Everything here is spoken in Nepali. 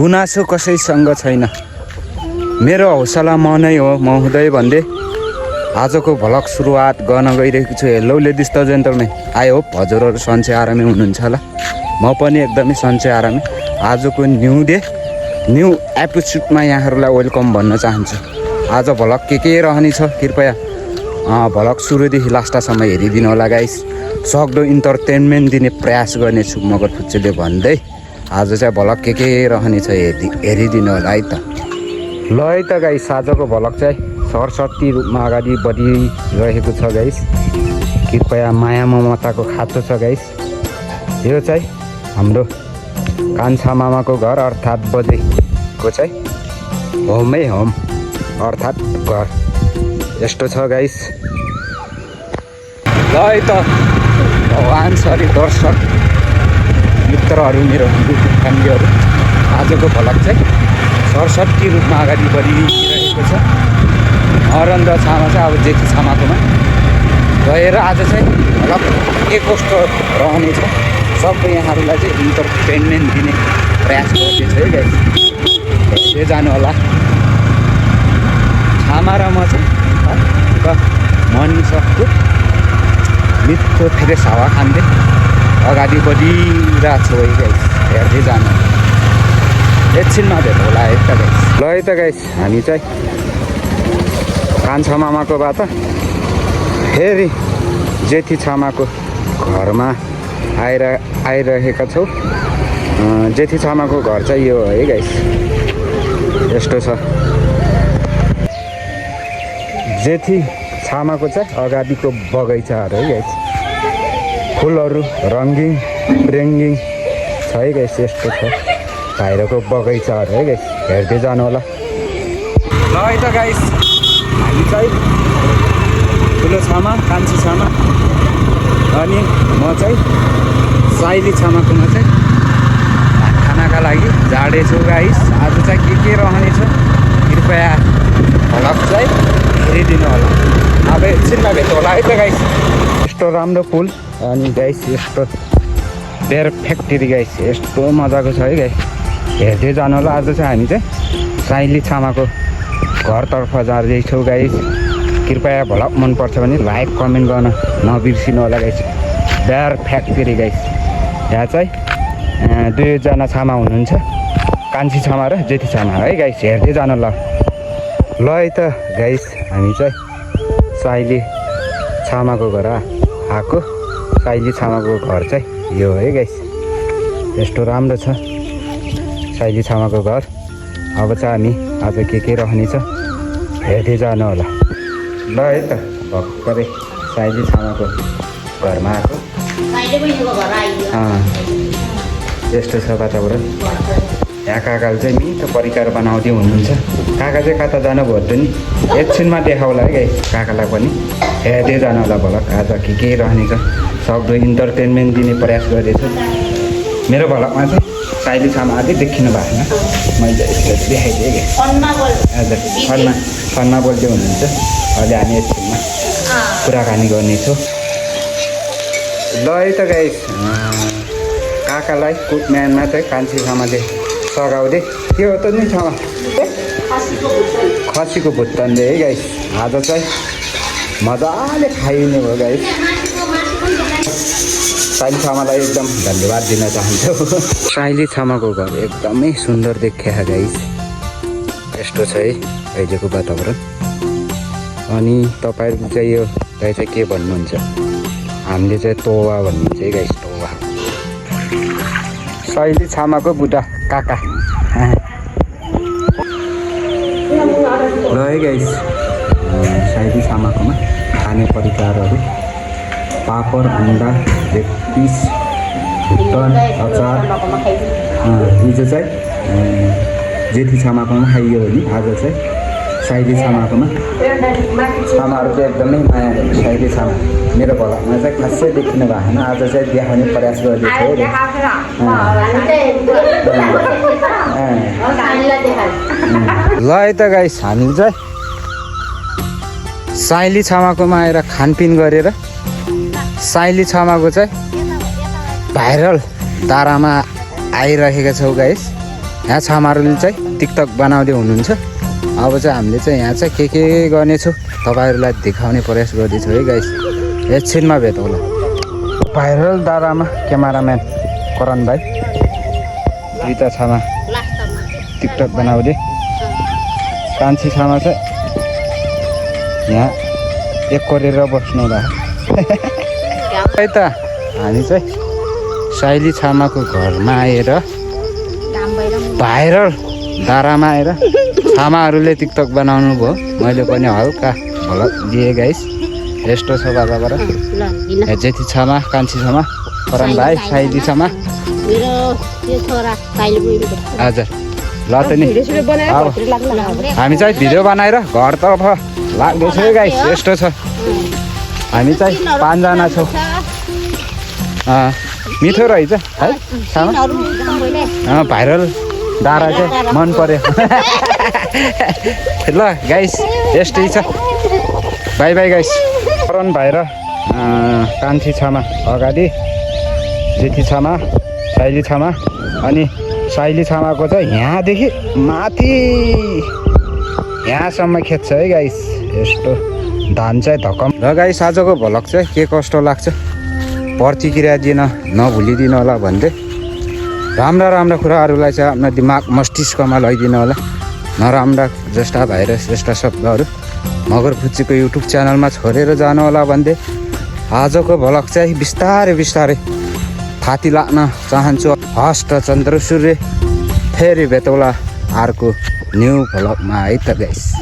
गुनासो कसैसँग छैन, मेरो हौसला म नै हो, म हुँदै भन्दै आजको भ्लग सुरुवात गर्न गइरहेको छु। Hello ladies the gentlemen, I hope हजुरहरू सन्चै आरामै हुनुहुन्छ होला। म पनि एकदमै सन्चै आरामै। आजको न्यू डे न्यू एपिसोडमा यहाँहरूलाई वेलकम भन्न चाहन्छु। आज भ्लग के रहनेछ कृपया भ्लग सुरुदेखि लास्टसम्म हेरिदिनु होला गाइस। सक्दो इन्टरटेनमेन्ट दिने प्रयास गर्नेछु मगर फुच्चेले भन्दै। आज चाहिँ भ्लग के रहनेछ हेरिदिनु होला है त। ल है त गाइस, आजको भ्लग चाहिँ सरस्वती रूपमा अगाडि बढिरहेको छ गाइस। कृपया माया ममताको खाँचो छ गाइस। यो चाहिँ हाम्रो कान्छा मामाको घर अर्थात् बजेको चाहिँ होमै होम अर्थात् घर यस्तो छ गाइस। ल है त भगवान् सरी दर्शक मित्रहरू, मेरो फ्यामिलीहरू, आजको भ्लग चाहिँ सरस्वती रूपमा अगाडि बढिरहेको छ। अरन्द छामा चाहिँ अब जेठी छामाकोमा गएर आज चाहिँ भ्लग के कस्तो रहनेछ सबै यहाँहरूलाई चाहिँ इन्टरटेनमेन्ट दिने प्रयास गर्दैछु है गाइस। हेर्दै जानु होला। छामा र म चाहिँ मनिसको मिठो फ्रेस हावा खाँदै अगाडि बढिरहेको छु है गाइस। हेर्दै जानु, एकछिनमा भेट होला है त गाइस। ल है त गाइस, हामी चाहिँ कान्छा मामाकोबाट फेरि जेठी छामाको घरमा आइरहेका छौँ। जेठी छामाको घर चाहिँ यो है गाइस, यस्तो छ। जेठी छामाको चाहिँ अगाडिको बगैँचाहरू है गाइस, फुलहरू रङ्गिङ ब्रेङ्गिङ छ है गाइस। यस्तो छ बाहिरको बगैँचाहरू है गाइस, हेर्दै जानु होला। ल है त गाइस, हामी चाहिँ ठुलो छामा कान्छी छामा अनि म चाहिँ साइली छामाकोमा चाहिँ खानाका लागि जाँदैछु गाइस। आज चाहिँ के रहनेछ कृपया भ्लग चाहिँ हेरिदिनु होला। अब एकछिनमा भेट होला है त गाइस। यस्तो राम्रो पुल अनि गाइस यस्तो बेयर फ्याक्ट्री गाइस, यस्तो मजाको छ है गाइस। हेर्दै जानु होला। आज चाहिँ हामी चाहिँ साइली छामाको घरतर्फ जाँदैछौँ गाइस। कृपया भ्लग मनपर्छ भने लाइक कमेन्ट गर्न नबिर्सिनु होला गाइस। बेयर फ्याक्ट्री गाइस, यहाँ चाहिँ दुईजना छामा हुनुहुन्छ, कान्छी छामा र जेठी छामा है गाइस। हेर्दै जानु ल। ल है त गाइस, हामी चाहिँ साइली छामाको घर आएको। साइली छामाको घर चाहिँ यो है गाइस, यस्तो राम्रो छ साइली छामाको घर। अब चाहिँ हामी आज के रहनेछ हेर्दै जानु होला। ल है त भर्खरै साइली छामाको घरमा आएको। यस्तो छ वातावरण। यहाँ काकाले चाहिँ मिठो परिकार बनाउँदै हुनुहुन्छ। काका चाहिँ कता जानुभयो त नि, एकछिनमा देखाउला है गाइस काकालाई पनि। हेर्दै जानु होला भ्लग। आज के रहनेछ सक्दो इन्टरटेनमेन्ट दिने प्रयास गर्दैछु। मेरो भ्लगमा चाहिँ साइली छामा आदि देखिनु भएको छैन, मैले यसो देखाइदिएँ कि हजुर फनमा बोल्दै हुनुहुन्छ। अहिले हामी एकछिनमा कुराकानी गर्नेछौँ। ल है त गाइस, काकालाई कुटम्यानमा चाहिँ कान्छी छामाले सघाउँदै के हो त नि छामा खसीको भुत्तनले है गाइस। आज चाहिँ मजाले खाइने भयो गाइस। साइली छामालाई एकदम धन्यवाद दिन चाहन्छु। साइली छामाको घर एकदमै सुन्दर देखिया गाइस। यस्तो छ है अहिलेको वातावरण। अनि तपाईँहरू चाहिँ यो चाहिँ के भन्नुहुन्छ? हामीले चाहिँ तोवा भनिन्छ है गाइस, तोवा। साइली छामाको बुढा काका। ल है गाइस, साइली छामाकोमा खाने परिकारहरू पापड, अन्डा, एक पिस, भुक्तन, अचार। हिजो चाहिँ जेठी छामाकोमा खाइयो भने आज चाहिँ साइली छामाकोमा। छामाहरू चाहिँ एकदमै माया गर्छ साइली छामा। मेरो भ्लगमा चाहिँ खासै देखिनु भएको छैन, आज चाहिँ देखाउने प्रयास गर्दैछु। ल है त गाइस, हामी चाहिँ साइली छामाकोमा आएर खानपिन गरेर साइली छामाको चाहिँ भाइरल धारामा आइरहेका छौँ गाइस। यहाँ छामाहरूले चाहिँ टिकटक बनाउँदै हुनुहुन्छ। अब चाहिँ हामीले चाहिँ यहाँ चाहिँ के गर्नेछौँ तपाईँहरूलाई देखाउने प्रयास गर्दैछु है गाइस। एकछिनमा भेटौँला। भाइरल दारामा क्यामेराम्यान करण भाइ दुईवटा छामा टिकटक बनाउँदै, कान्छी छामा चाहिँ यहाँ एक गरेर बस्नु होला। है त हामी चाहिँ साइली छामाको घरमा आएर भाइरल दारामा आएर छामाहरूले टिकटक बनाउनु भयो। मैले पनि हल्का भ्लग दिएँ गाइस। यस्तो छ बाबाबाट जेठी छामा, कान्छी छामा, करण भाइ, साइली छामा। हजुर ल त नि हामी चाहिँ भिडियो बनाएर घरतर्फ लाग्दैछ है गाइस। यस्तो छ हामी चाहिँ 5 जना छौँ। मिठो रहेछ है छामा। भाइरल दारा चाहिँ मन पर्यो। ल गाइस यस्तै छ। By by guys. करण भाइ र कान्छी छामा अगाडि, जेठी छामा, साइली छामा, अनि साइली छामाको चाहिँ यहाँदेखि माथि यहाँसम्म खेद्छ है गाइस। यस्तो धान चाहिँ धकम। र गाइस आजको भ्लग चाहिँ के कस्तो लाग्छ प्रतिक्रिया दिन नभुलिदिनु होला भन्दै राम्रा कुराहरूलाई चाहिँ आफ्नो दिमाग मस्तिष्कमा लैदिनु होला। नराम्रा जस्ता भाइरस जस्ता शब्दहरू मगर फुच्चीको युट्युब च्यानलमा छोडेर जानु होला भन्दै आजको भ्लग चाहिँ बिस्तारै थाती लाग्न चाहन्छु। हस्त चन्द्र सूर्य फेरि भेटौँला अर्को न्यू भ्लगमा है त गाइस।